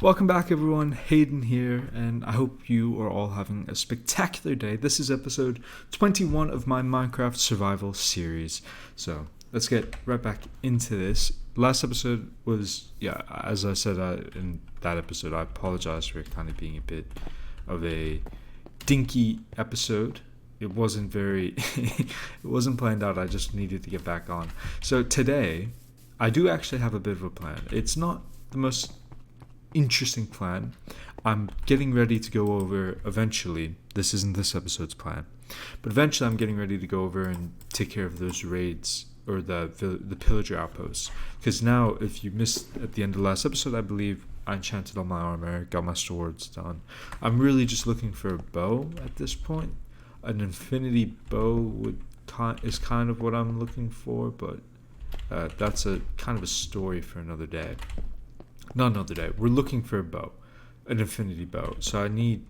Welcome back, everyone. Hayden here, and I hope you are all having a spectacular day. This is episode 21 of my Minecraft survival series. So let's get right back into this. Last episode was, as I said in that episode, I apologize for kind of being a bit of a dinky episode. It wasn't it wasn't planned out. I just needed to get back on. So today, I do actually have a bit of a plan. It's not the most interesting plan. I'm getting ready to go over eventually. This isn't this episode's plan, but eventually I'm getting ready to go over and take care of those raids or the pillager outposts. Because now, if you missed at the end of the last episode, I believe I enchanted all my armor, got my swords done. I'm really just looking for a bow at this point. An infinity bow is kind of what I'm looking for, but that's a kind of a story for another day. Not another day. We're looking for a bow, an infinity bow. So I need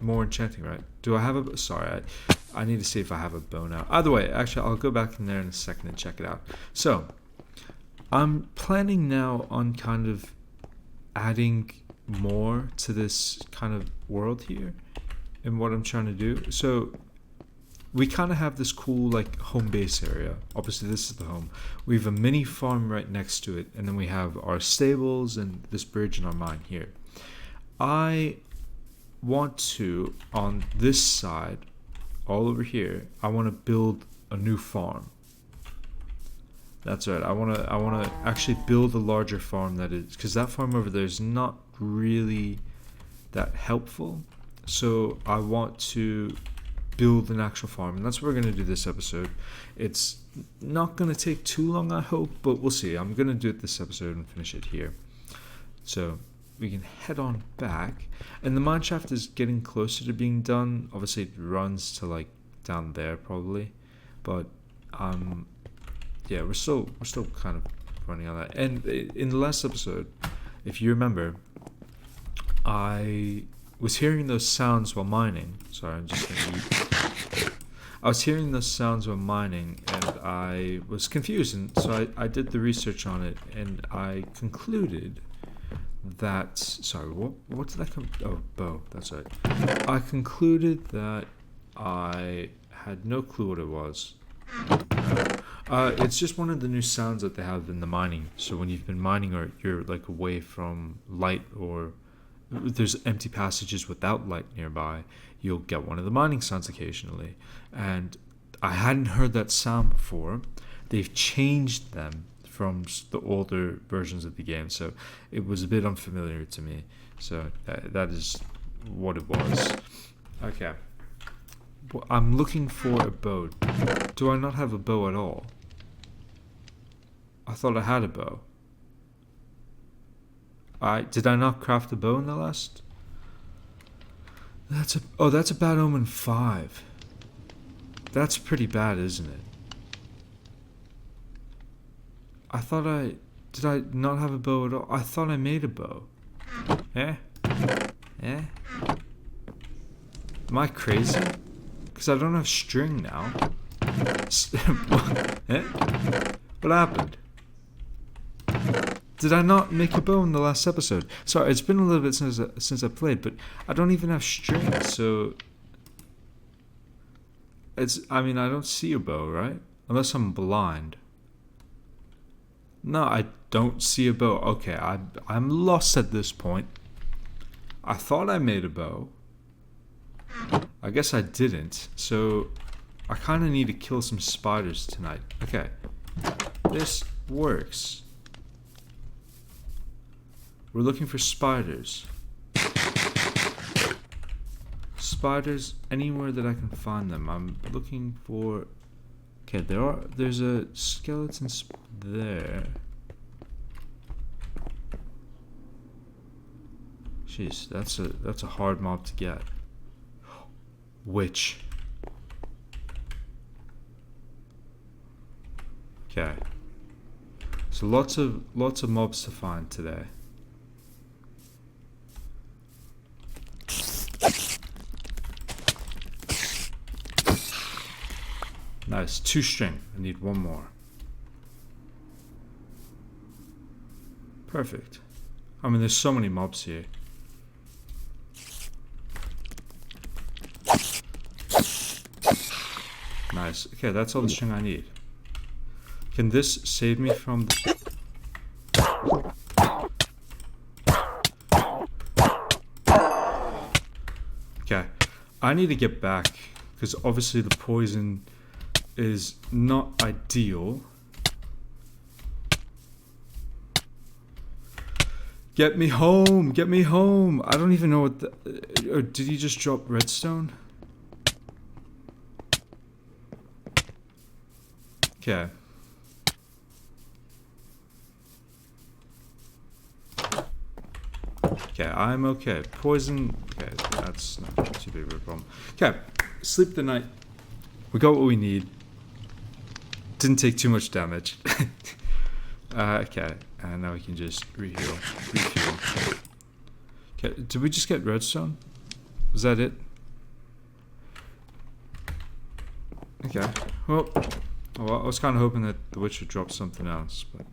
more enchanting, right? Do I have a? Sorry, I need to see if I have a bow now. Either way, actually, I'll go back in there in a second and check it out. So I'm planning now on kind of adding more to this kind of world here and what I'm trying to do. So we kind of have this cool like home base area. Obviously this is the home. We have a mini farm right next to it, and then we have our stables and this bridge and our mine here. I want to, on this side, all over here, I want to build a new farm. That's right. I want to actually build a larger farm that is, because that farm over there is not really that helpful. So I want to build an actual farm, and that's what we're going to do this episode. It's not going to take too long, I hope, but we'll see. I'm going to do it this episode and finish it here. So we can head on back, and the mineshaft is getting closer to being done. Obviously it runs to like down there probably, but yeah, we're still kind of running on that. And in the last episode, if you remember, I was hearing those sounds while mining. Sorry, I'm just gonna eat. I was hearing those sounds while mining, and I was confused, and so I did the research on it, and I concluded that, sorry, what did I come, oh, bow, that's right. I concluded that I had no clue what it was. It's just one of the new sounds that they have in the mining. So when you've been mining or you're like away from light, or there's empty passages without light nearby, you'll get one of the mining sounds occasionally. And I hadn't heard that sound before. They've changed them from the older versions of the game, so it was a bit unfamiliar to me. So that is what it was. Okay. Well, I'm looking for a bow. Do I not have a bow at all? I thought I had a bow. Did I not craft a bow in the last? That's a bad omen 5. That's pretty bad, isn't it? Did I not have a bow at all? I thought I made a bow. Eh? Am I crazy? Because I don't have string now. Eh? What happened? Did I not make a bow in the last episode? Sorry, it's been a little bit since I played, but I don't even have string, so I don't see a bow, right? Unless I'm blind. No, I don't see a bow. Okay, I'm lost at this point. I thought I made a bow. I guess I didn't, so I kind of need to kill some spiders tonight. Okay, this works. We're looking for spiders. Spiders anywhere that I can find them. I'm looking for. Okay, there's a skeleton there. Jeez, that's a hard mob to get. Witch. Okay. So lots of mobs to find today. Nice, 2 string. I need 1 more. Perfect. I mean, there's so many mobs here. Nice. Okay, that's all the string I need. Can this save me from the... Okay, I need to get back, because obviously the poison is not ideal. Get me home! Get me home! I don't even know what the... Or did he just drop redstone? Okay. Okay, I'm okay. Poison... Okay, that's not too big of a problem. Okay, sleep the night. We got what we need. Didn't take too much damage. Okay, and now we can just refuel. Okay, did we just get redstone? Was that it? Okay, well, I was kind of hoping that the witch would drop something else, but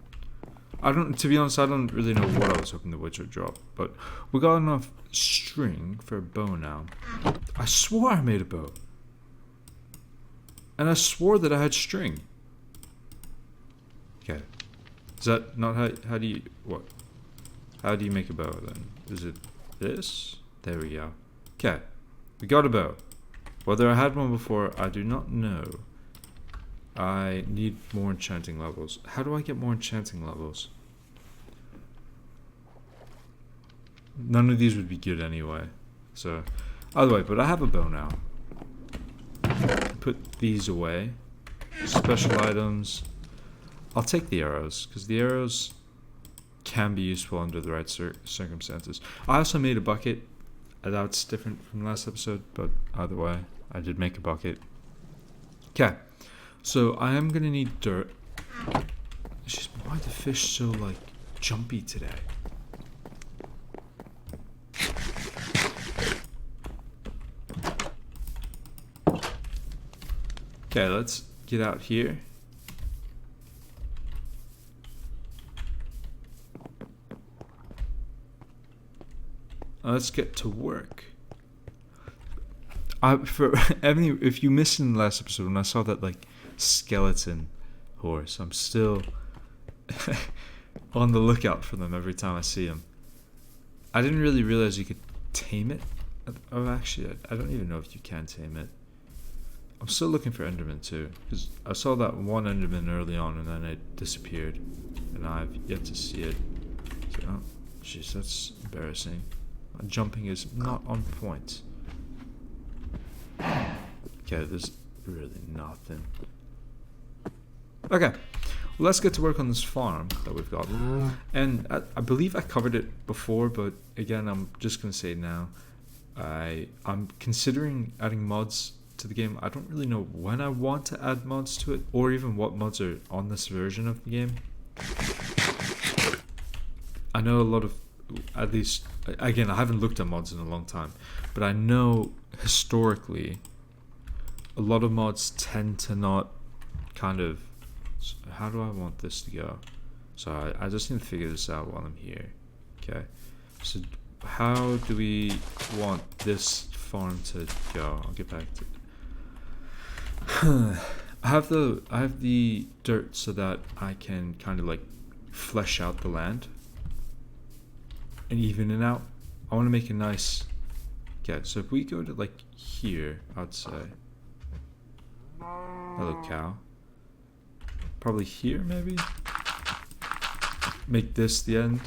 I don't. To be honest, I don't really know what I was hoping the witch would drop. But we got enough string for a bow now. I swore I made a bow, and I swore that I had string. Okay, is that not how do you what? How do you make a bow then? Is it this? There we go. Okay, we got a bow. Whether I had one before, I do not know. I need more enchanting levels. How do I get more enchanting levels? None of these would be good anyway. So, either way, but I have a bow now. Put these away. Special items. I'll take the arrows, because the arrows can be useful under the right circumstances. I also made a bucket. That's different from last episode, but either way, I did make a bucket. Okay. So I am gonna need dirt. It's just, why are the fish so like jumpy today? Okay, let's get out here. Let's get to work. For Ebony, if you missed in the last episode when I saw that like skeleton horse, I'm still on the lookout for them every time I see them. I didn't really realize you could tame it. Oh, actually, I don't even know if you can tame it. I'm still looking for Enderman too, because I saw that one Enderman early on and then it disappeared, and I've yet to see it. So, oh, jeez, that's embarrassing. My jumping is not on point. Okay, there's really nothing. Okay, well, let's get to work on this farm that we've got. And I believe I covered it before, but again, I'm just going to say it now. I'm considering adding mods to the game. I don't really know when I want to add mods to it, or even what mods are on this version of the game. I know a lot of, at least, again, I haven't looked at mods in a long time, but I know historically a lot of mods tend to not kind of... How do I want this to go? So I just need to figure this out while I'm here. Okay, so how do we want this farm to go? I'll get back to I have the dirt so that I can kind of like flesh out the land and even it out. I want to make a nice... Okay, so if we go to like here, I'd say... Hello, cow. Probably here, maybe? Make this the end.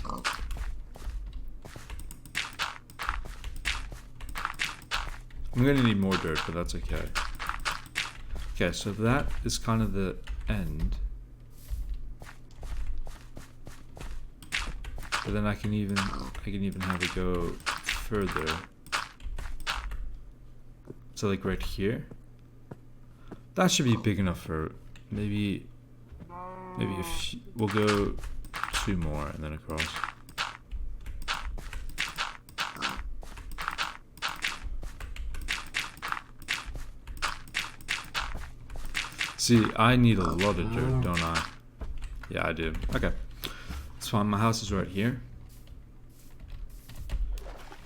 I'm gonna need more dirt, but that's okay. Okay, so that is kind of the end. But then I can even have it go further. So like right here. That should be big enough for maybe if we'll go 2 more and then across. See, I need a lot of dirt, don't I? Yeah, I do. Okay. That's fine. My house is right here.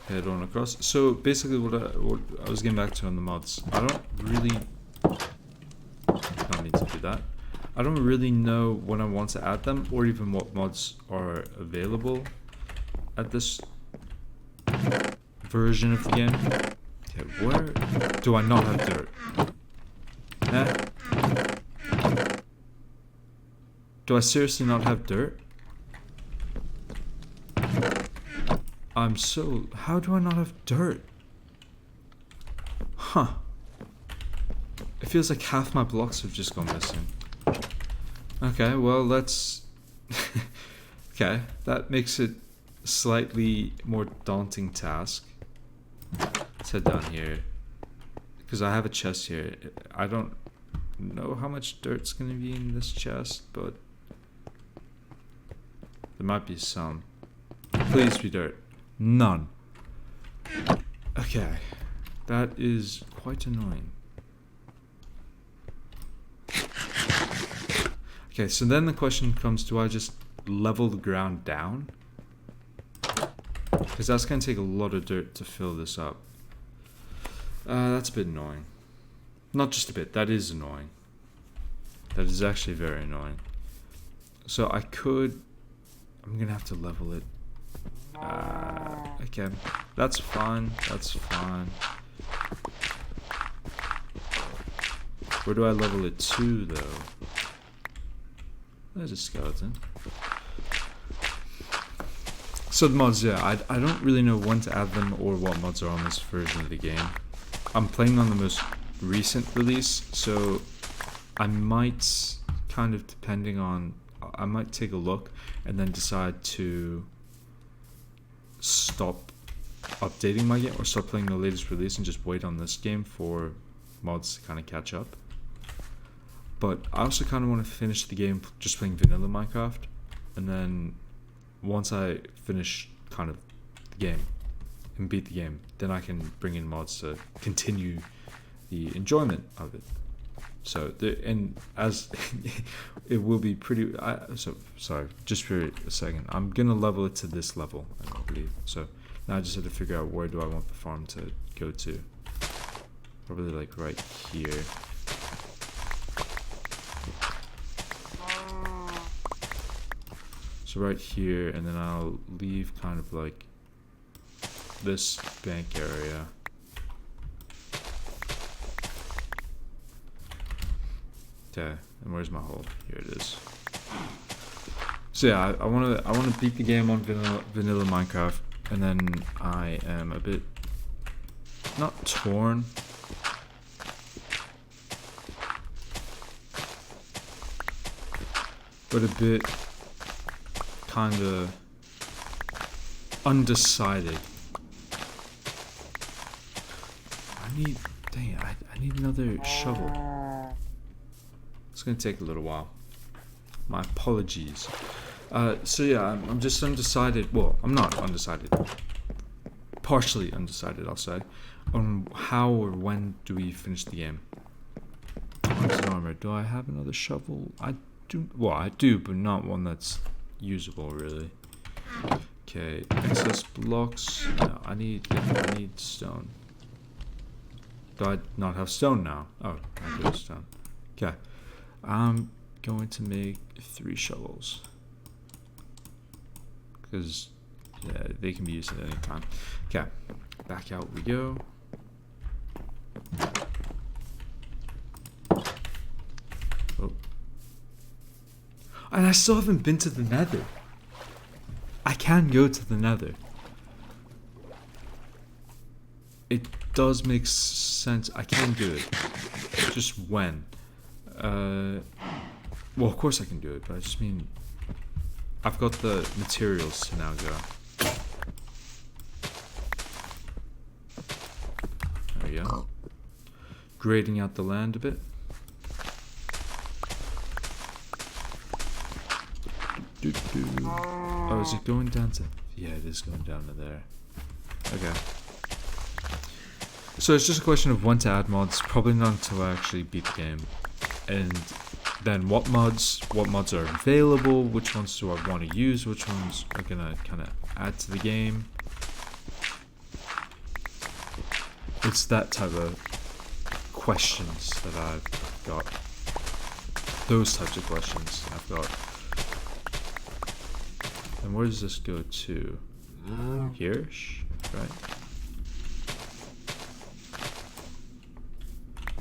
head on across. So basically what I was getting back to on the mods, I don't really need to do that. I don't really know when I want to add them or even what mods are available at this version of the game. Okay, where do I not have dirt? Do I seriously not have dirt? How do I not have dirt? Huh. It feels like half my blocks have just gone missing. Okay, well let's... okay, that makes it a slightly more daunting task. Let's head down here. Because I have a chest here. I don't know how much dirt's gonna be in this chest, but... there might be some. Please be dirt. None. Okay. That is quite annoying. Okay, so then the question comes, do I just level the ground down? Because that's going to take a lot of dirt to fill this up. That's a bit annoying. Not just a bit, that is annoying. That is actually very annoying. So I could... I'm going to have to level it. Okay, that's fine, that's fine. Where do I level it to, though? There's a skeleton. So the mods, yeah, I don't really know when to add them or what mods are on this version of the game. I'm playing on the most recent release, so I might, kind of depending on, I might take a look and then decide to stop updating my game or stop playing the latest release and just wait on this game for mods to kind of catch up. But I also kind of want to finish the game just playing vanilla Minecraft, and then once I finish kind of the game and beat the game, then I can bring in mods to continue the enjoyment of it. So and as it will be pretty so sorry, just for a second, I'm gonna level it to this level, I believe. So now I just have to figure out where do I want the farm to go to. Probably like right here. So right here, and then I'll leave kind of like this bank area. Okay, and where's my hole? Here it is. So yeah, I wanna beat the game on vanilla Minecraft, and then I am a bit not torn. But a bit kinda undecided. I need another shovel. It's gonna take a little while. My apologies. So yeah, I'm just undecided. Well, I'm not undecided. Partially undecided, I'll say, on how or when do we finish the game. Armor. Do I have another shovel? I do. Well, I do, but not one that's usable, really. Okay, excess blocks. No, I need stone. Do I not have stone now? Oh, I do have stone. Okay. I'm going to make 3 shovels. Because yeah, they can be used at any time. Okay, back out we go. Oh. And I still haven't been to the Nether. I can go to the Nether. It does make sense. I can do it. Just when? Well, of course I can do it, but I just mean I've got the materials to now go. There we go. Grading out the land a bit. Oh, is it going down to... Yeah, it is going down to there. Okay. So it's just a question of when to add mods, probably not until I actually beat the game. And then what mods are available, which ones do I want to use, which ones are going to kind of add to the game. it's that type of questions that I've got. Those types of questions I've got. And where does this go to? Here-ish, right?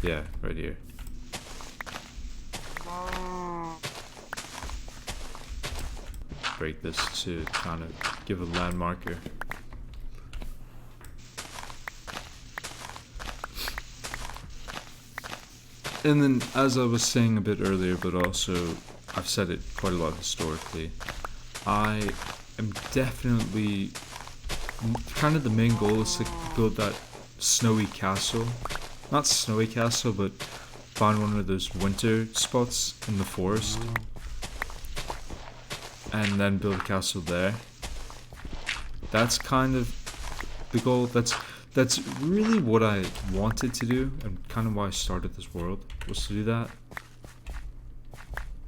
Yeah, right here. Break this to kind of give a land marker. And then, as I was saying a bit earlier, but also I've said it quite a lot historically, I am definitely, kind of the main goal is to build that snowy castle. Not snowy castle, but find one of those winter spots in the forest. And then build a castle there. That's kind of the goal. That's really what I wanted to do, and kind of why I started this world, was to do that.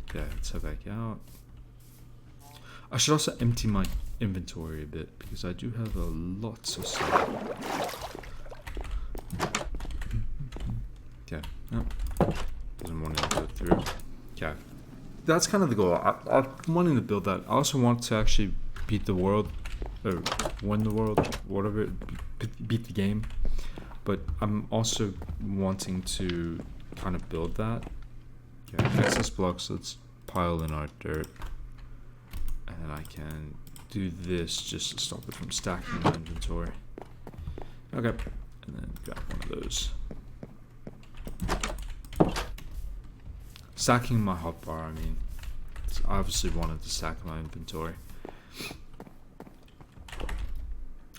Okay, let's head back out. I should also empty my inventory a bit, because I do have lots of stuff. Okay, no, doesn't want to go through. Okay, that's kind of the goal. I'm wanting to build that. I also want to actually beat the world, or win the world, whatever, beat the game. But I'm also wanting to kind of build that. Okay, excess blocks, let's pile in our dirt. And then I can do this just to stop it from stacking my inventory. Okay, and then grab one of those. Stacking my hotbar, I mean, I obviously wanted to stack my inventory.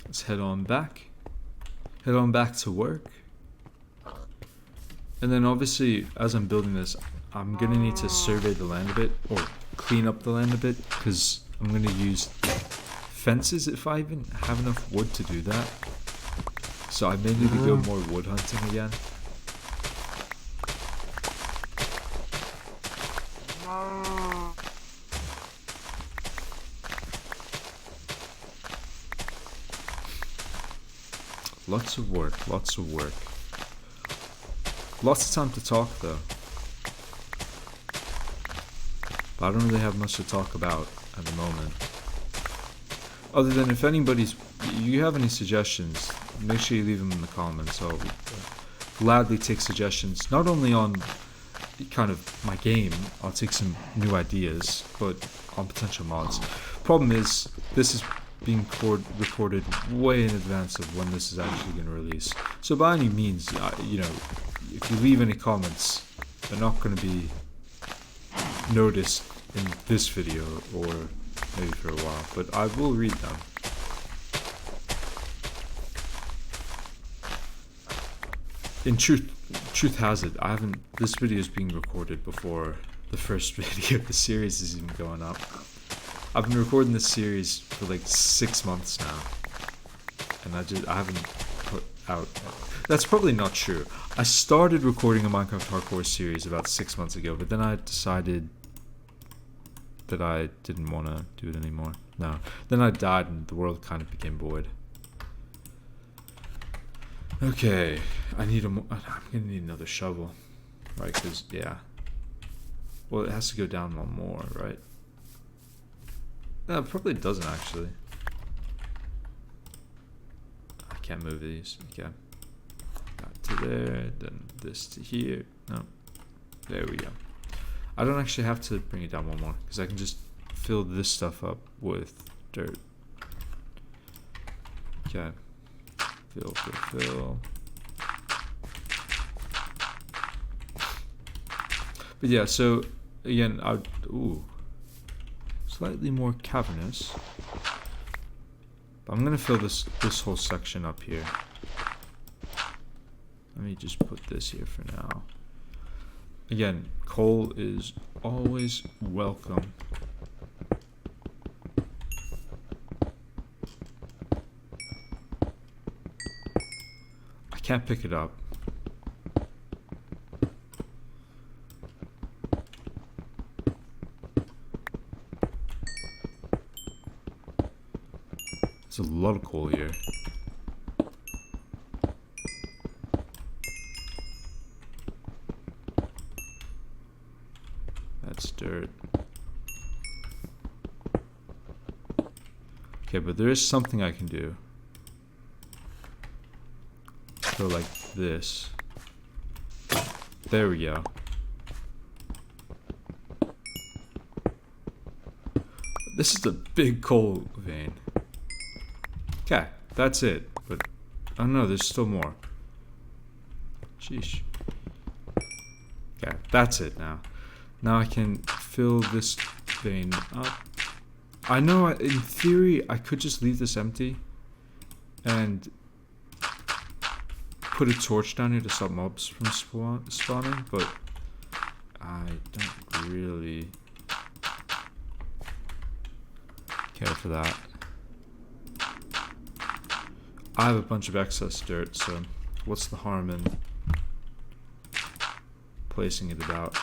Let's head on back. Head on back to work. And then obviously, as I'm building this, I'm gonna need to survey the land a bit, or clean up the land a bit, because I'm gonna use fences if I even have enough wood to do that. So I may need to go more wood hunting again. Lots of work, lots of work. Lots of time to talk though. But I don't really have much to talk about at the moment. Other than if you have any suggestions, make sure you leave them in the comments. I'll gladly take suggestions, not only on kind of my game, I'll take some new ideas, but on potential mods. Problem is, this is being recorded way in advance of when this is actually going to release. So by any means, you know, if you leave any comments, they're not going to be noticed in this video or maybe for a while, but I will read them. In truth has it, this video is being recorded before the first video of the series is even going up. I've been recording this series for like 6 months now, and I haven't put out. That's probably not true. I started recording a Minecraft Hardcore series about 6 months ago, but then I decided that I didn't want to do it anymore. No, then I died and the world kind of became void. Okay, I'm gonna need another shovel, right? Because yeah, well, it has to go down one more, right? No, it probably doesn't actually. I can't move these. Okay. That to there, then this to here. No. There we go. I don't actually have to bring it down one more, because I can just fill this stuff up with dirt. Okay. Fill. But yeah, so again, slightly more cavernous. But I'm gonna fill this whole section up here. Let me just put this here for now. Again, coal is always welcome. I can't pick it up. There's a lot of coal here. Okay, but there is something I can do. So like this. There we go. This is a big coal vein. Okay, that's it. But oh no, there's still more. Sheesh. Okay, that's it now. Now I can fill this vein up. I know in theory I could just leave this empty and put a torch down here to stop mobs from spawning, but I don't really care for that. I have a bunch of excess dirt, so what's the harm in placing it about?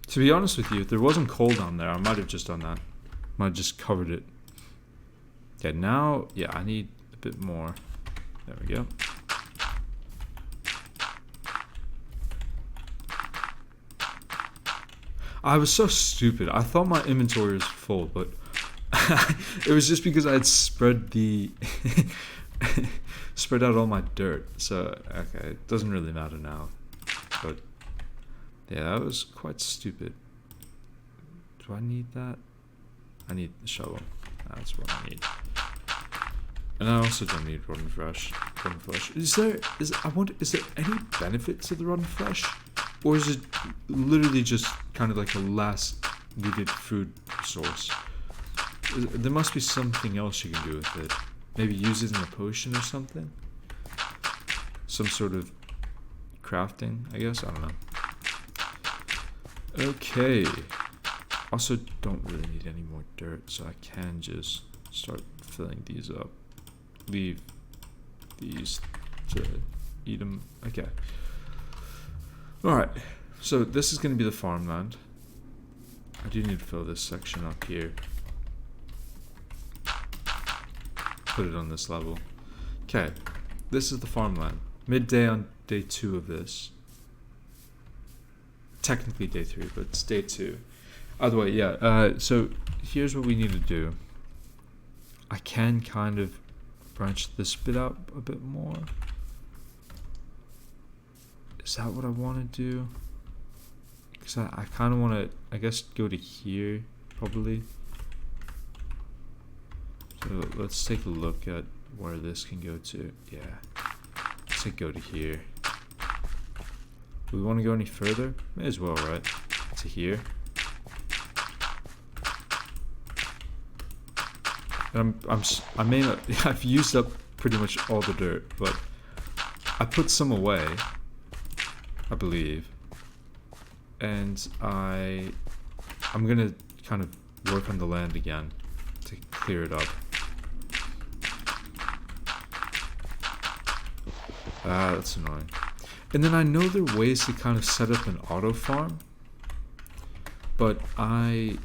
To be honest with you, if there wasn't coal down there, I might have just done that. Might have just covered it. Okay, now, yeah, I need a bit more. There we go. I was so stupid. I thought my inventory was full, but it was just because I had spread the spread out all my dirt. So, okay, it doesn't really matter now. But yeah, that was quite stupid. Do I need that? I need the shovel. That's what I need. And I also don't need rotten flesh. Is there any benefit to the rotten flesh? Or is it literally just kind of like a last needed food source? There must be something else you can do with it. Maybe use it in a potion or something? Some sort of crafting, I guess? I don't know. Okay. Also don't really need any more dirt, so I can just start filling these up. Leave these to eat them. Okay. Alright, so this is going to be the farmland. I do need to fill this section up here. Put it on this level. Okay, this is the farmland. Midday on day 2 of this. Technically day 3, but it's day 2. Either way, yeah, so here's what we need to do. I can kind of branch this bit out a bit more. Is that what I want to do? Because I kind of want to, I guess, go to here, probably. So let's take a look at where this can go to. Yeah, let's say go to here. Do we want to go any further? May as well, right? To here. And I may not, I've used up pretty much all the dirt, but I put some away, I believe, and I'm gonna kind of work on the land again to clear it up. Ah, that's annoying. And then I know there are ways to kind of set up an auto farm, but I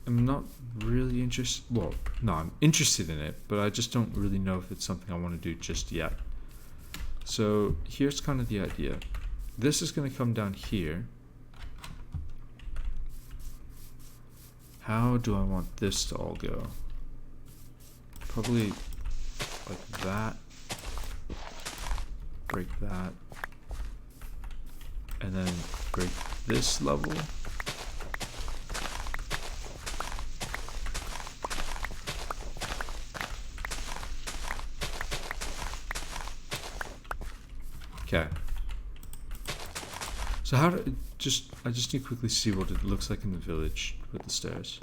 am not really interested. Well, no, I'm interested in it, but I just don't really know if it's something I want to do just yet. So here's kind of the idea. This is going to come down here. How do I want this to all go? Probably like that. Break that. And then break this level. Okay. So how do I just need to quickly see what it looks like in the village with the stairs.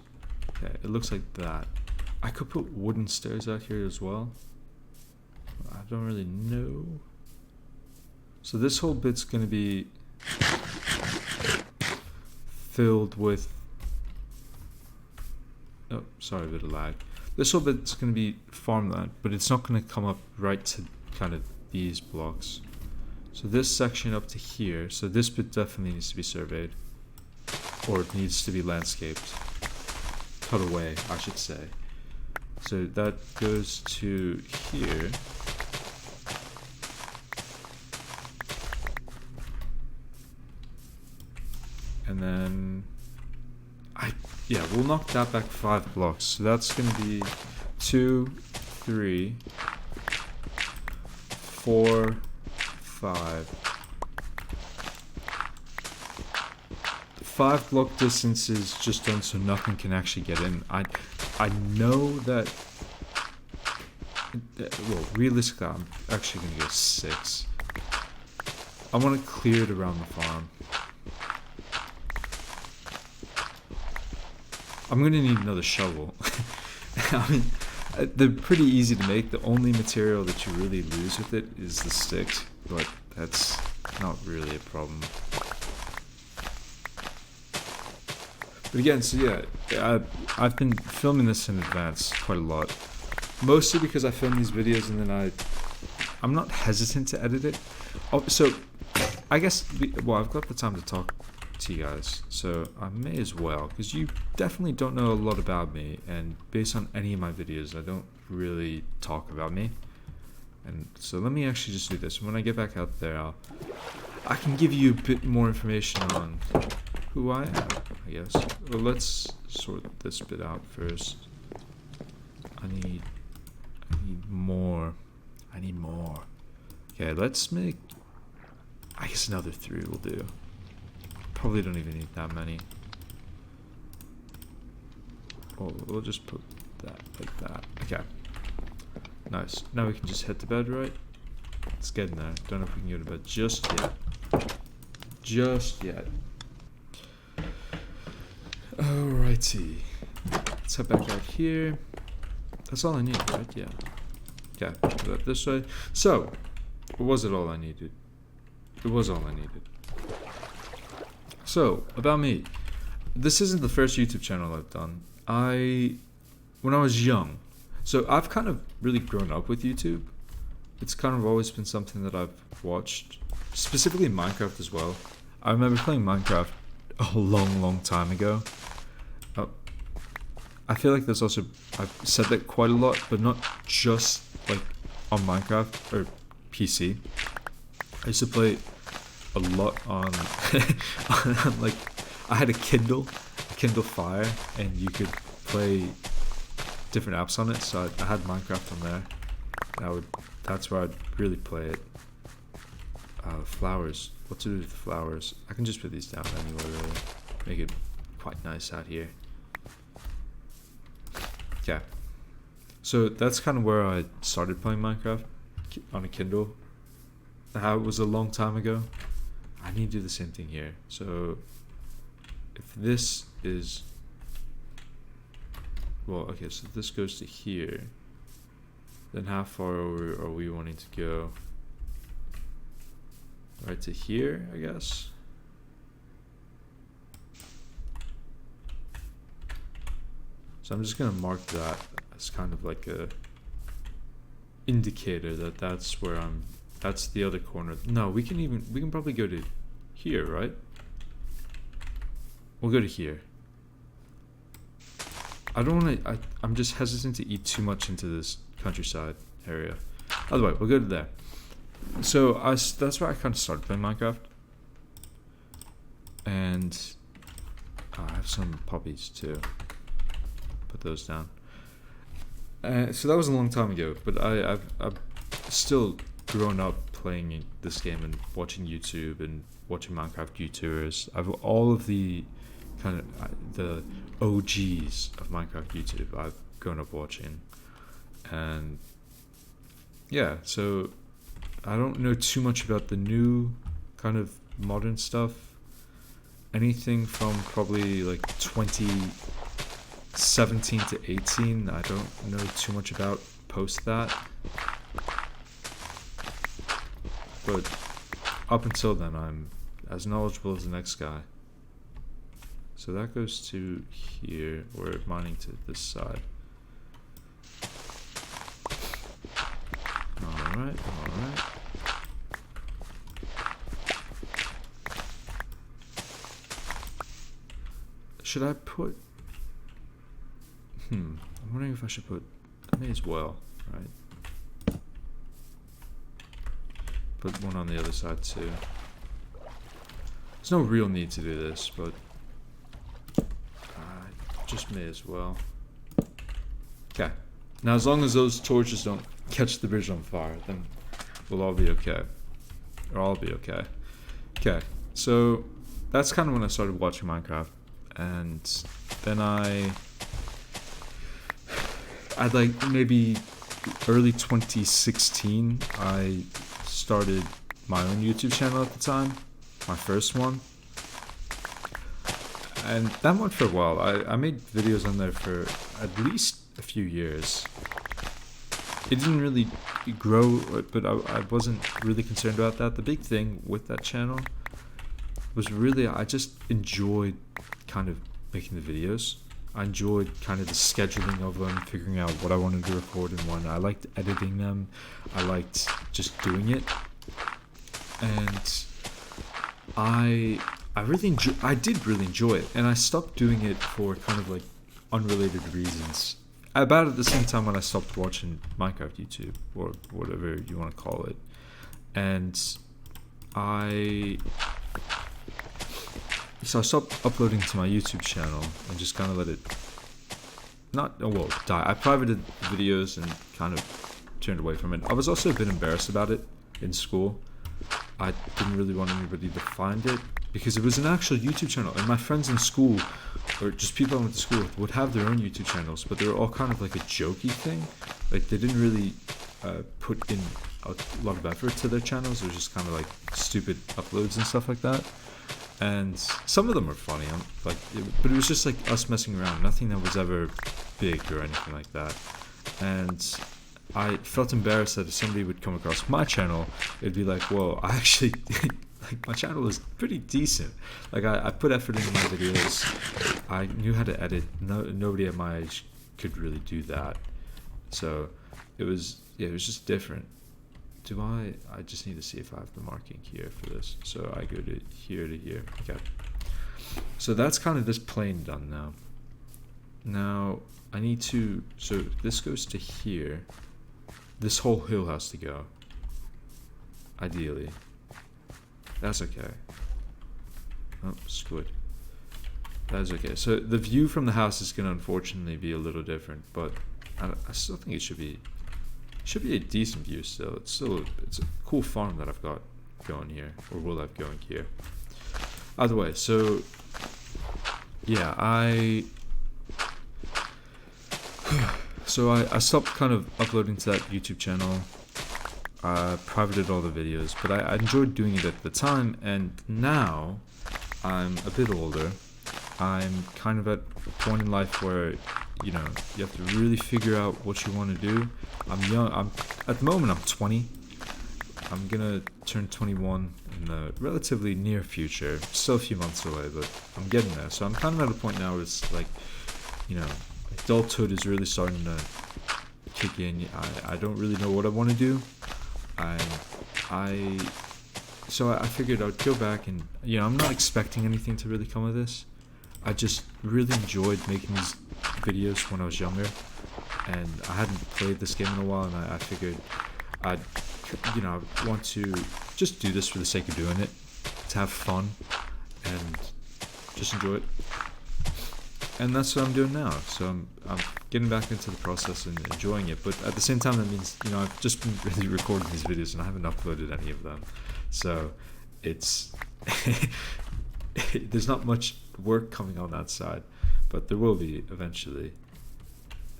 Okay, it looks like that. I could put wooden stairs out here as well. I don't really know. So this whole bit's gonna be filled with, oh, sorry, a bit of lag. This whole bit's gonna be farmland, but it's not gonna come up right to kind of these blocks. So this section up to here, so this bit definitely needs to be surveyed. Or it needs to be landscaped. Cut away, I should say. So that goes to here. And then we'll knock that back 5 blocks. So that's gonna be 2, 3, 4, 5. 5 block distance is just done so nothing can actually get in. I know that. Well, realistically, I'm actually gonna go 6. I want to clear it around the farm. I'm gonna need another shovel. I mean, they're pretty easy to make. The only material that you really lose with it is the sticks, but that's not really a problem. But again, so yeah, I've been filming this in advance quite a lot. Mostly because I film these videos and then I'm not hesitant to edit it. Oh, so I guess, I've got the time to talk to you guys, so I may as well, because you definitely don't know a lot about me, and based on any of my videos, I don't really talk about me. And so let me actually just do this. When I get back out there, I can give you a bit more information on who I am, I guess. Well, let's sort this bit out first. I need more. Okay, let's make, I guess another 3 will do. Probably don't even need that many. Oh, we'll just put that like that. Okay. Nice. Now we can just head to bed, right? It's getting there. Don't know if we can go to bed just yet. Just yet. Alrighty. Let's head back out here. That's all I need, right? Yeah. Okay, do that this way. So, was it all I needed? It was all I needed. So, about me. This isn't the first YouTube channel I've done. When I was young, so I've kind of really grown up with YouTube. It's kind of always been something that I've watched, specifically Minecraft as well. I remember playing Minecraft a long time ago. I feel like there's also, I've said that quite a lot, but not just like on Minecraft or PC. I used to play a lot on, like, I had a Kindle Fire, and you could play different apps on it. So I had Minecraft on there. That's where I'd really play it. Flowers. What to do with the flowers? I can just put these down anyway, really. Make it quite nice out here. Yeah. So that's kind of where I started playing Minecraft, on a Kindle. That was a long time ago. I need to do the same thing here. So if this is, well, okay, so this goes to here, then how far over are we wanting to go? Right to here, I guess. So I'm just gonna mark that as kind of like a indicator that that's where that's the other corner. No, we can probably go to here, right? We'll go to here. I don't want to, I'm just hesitant to eat too much into this countryside area. Otherwise, we'll go to there. So that's where I kind of started playing Minecraft. And I have some poppies too. Put those down. So that was a long time ago, but I've still grown up playing this game and watching YouTube and watching Minecraft YouTubers. I've all of the kind of the OGs of Minecraft YouTube I've grown up watching, and yeah, so I don't know too much about the new kind of modern stuff. Anything from probably like 2017 to 18, I don't know too much about post that. But up until then, I'm as knowledgeable as the next guy. So that goes to here. We're mining to this side. Alright. Should I put... I'm wondering if I should put... I may as well, right? Put one on the other side too. There's no real need to do this, but just may as well. Okay. Now, as long as those torches don't catch the bridge on fire, then we'll all be okay. Or I'll be okay. Okay, so that's kind of when I started watching Minecraft. And then I'd like maybe early 2016, I started my own YouTube channel at the time. My first one. And that went for a while. I made videos on there for at least a few years. It didn't really grow, but I wasn't really concerned about that. The big thing with that channel was really I just enjoyed kind of making the videos. I enjoyed kind of the scheduling of them, figuring out what I wanted to record and when. I liked editing them. I liked just doing it. And I did really enjoy it, and I stopped doing it for kind of like unrelated reasons. About at the same time when I stopped watching Minecraft YouTube, or whatever you want to call it. And so I stopped uploading to my YouTube channel and just kind of let it die. I privated videos and kind of turned away from it. I was also a bit embarrassed about it in school. I didn't really want anybody to find it because it was an actual YouTube channel, and my friends in school, or just people I went to school with, would have their own YouTube channels, but they were all kind of like a jokey thing. Like, they didn't really put in a lot of effort to their channels. It was just kind of like stupid uploads and stuff like that. And some of them were funny, but it was just like us messing around. Nothing that was ever big or anything like that. And I felt embarrassed that if somebody would come across my channel, it'd be like, well, I actually like my channel was pretty decent. Like, I put effort into my videos. I knew how to edit. Nobody at my age could really do that. So it was just different. I just need to see if I have the marking here for this. So I go to here. Okay. So that's kind of this plane done now. Now I need to, so this goes to here. This whole hill has to go. Ideally. That's okay. Oh, squid. That's okay. So the view from the house is going to unfortunately be a little different, but I still think it should be a decent view still. It's a cool farm that I've got going here, or will have going here. Either way, so yeah, I stopped kind of uploading to that YouTube channel. I privated all the videos, but I enjoyed doing it at the time, and now I'm a bit older. I'm kind of at a point in life where, you know, you have to really figure out what you want to do. I'm young. At the moment I'm 20. I'm gonna turn 21 in the relatively near future. Still a few months away, but I'm getting there. So I'm kind of at a point now where it's like, you know, adulthood is really starting to kick in. I don't really know what I want to do. So I figured I'd go back and, you know, I'm not expecting anything to really come of this. I just really enjoyed making these videos when I was younger, and I hadn't played this game in a while, and I figured I'd want to just do this for the sake of doing it, to have fun and just enjoy it. And that's what I'm doing now. So I'm getting back into the process and enjoying it, but at the same time that means, you know, I've just been really recording these videos and I haven't uploaded any of them. So it's there's not much work coming on that side, but there will be eventually.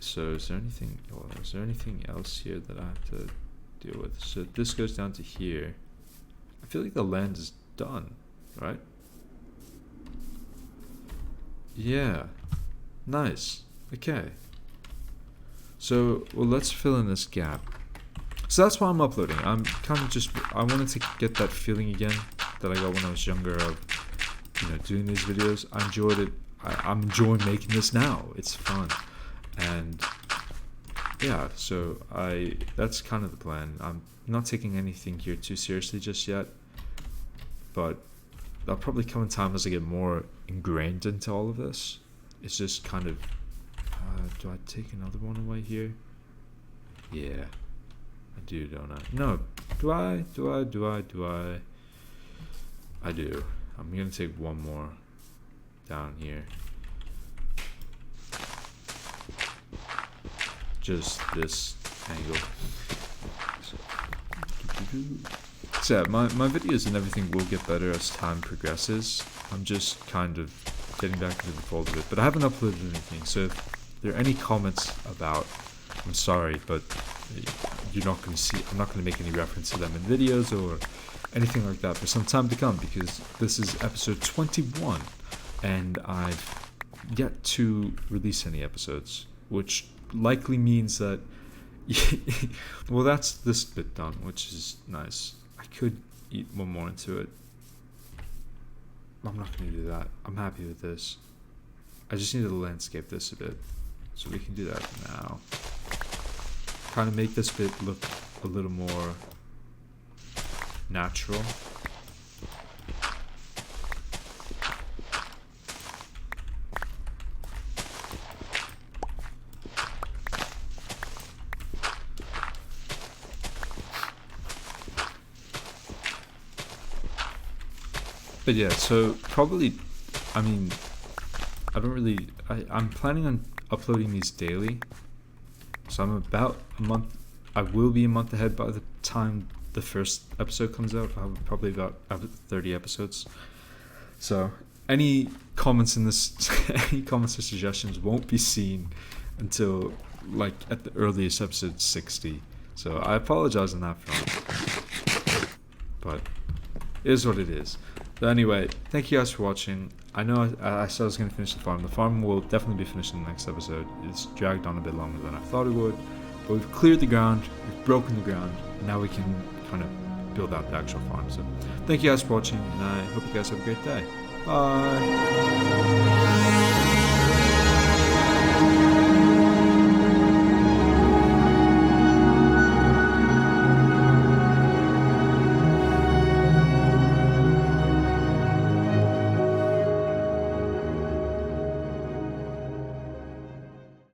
So is there anything else here that I have to deal with? So this goes down to here. I feel like the land is done, right? Yeah, nice. Okay, so well, let's fill in this gap. So that's why I'm uploading. I'm kind of I wanted to get that feeling again that I got when I was younger of, you know, doing these videos. I enjoyed it. I'm enjoying making this now. It's fun. And yeah, so that's kind of the plan. I'm not taking anything here too seriously just yet, but that'll probably come in time as I get more ingrained into all of this. It's just kind of, do I take another one away here? Yeah, I do, don't I? No, do I? I do. I'm gonna take one more down here. just this angle. So yeah, my videos and everything will get better as time progresses. I'm just kind of getting back into the fold of it, but I haven't uploaded anything, so if there are any comments about, I'm sorry, but you're not going to see, I'm not going to make any reference to them in videos or anything like that for some time to come, because this is episode 21 and I've yet to release any episodes, which likely means that well, that's this bit done, which is nice. I could eat one more into it. I'm not going to do that. I'm happy with this. I just need to landscape this a bit, so we can do that now. Kind of make this bit look a little more natural. But yeah, so probably, I mean, I'm planning on uploading these daily. So I'm about a month, I will be a month ahead by the time the first episode comes out. I'll probably about have 30 episodes. So any comments in this, any comments or suggestions won't be seen until like at the earliest episode 60. So I apologize on that front, but it is what it is. But anyway, thank you guys for watching. I know I said I was going to finish the farm. The farm will definitely be finished in the next episode. It's dragged on a bit longer than I thought it would. But we've cleared the ground, we've broken the ground, and now we can kind of build out the actual farm. So thank you guys for watching, and I hope you guys have a great day. Bye!